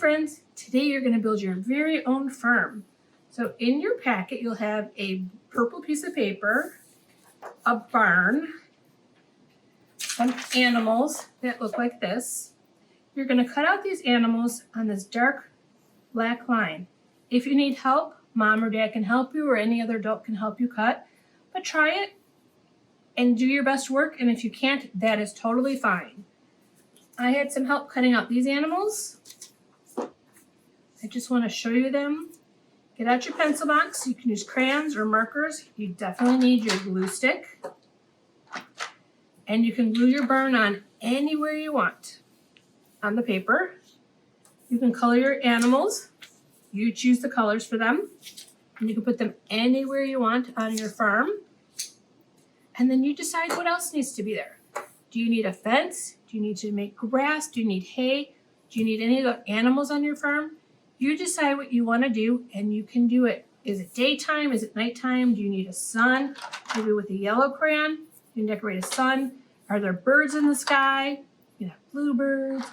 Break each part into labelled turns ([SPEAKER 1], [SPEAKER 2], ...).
[SPEAKER 1] friends, today you're going to build your very own farm. So in your packet you'll have a purple piece of paper, a barn, some animals that look like this. You're going to cut out these animals on this dark black line. If you need help, mom or dad can help you or any other adult can help you cut, but try it and do your best work, and if you can't, that is totally fine. I had some help cutting out these animals. I just want to show you them. Get out your pencil box. You can use crayons or markers. You definitely need your glue stick. And you can glue your barn on anywhere you want on the paper. You can color your animals. You choose the colors for them. And you can put them anywhere you want on your farm. And then you decide what else needs to be there. Do you need a fence? Do you need to make grass? Do you need hay? Do you need any of the animals on your farm? You decide what you want to do and you can do it. Is it daytime? Is it nighttime? Do you need a sun? Maybe with a yellow crayon, you can decorate a sun. Are there birds in the sky? You can have bluebirds.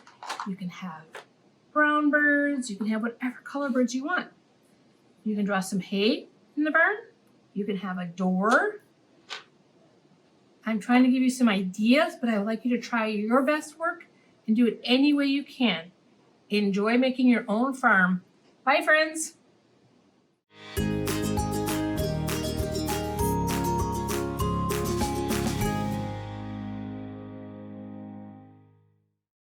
[SPEAKER 1] You can have brown birds. You can have whatever color birds you want. You can draw some hay in the barn. You can have a door. I'm trying to give you some ideas, but I would like you to try your best work and do it any way you can. Enjoy making your own farm. Bye, friends.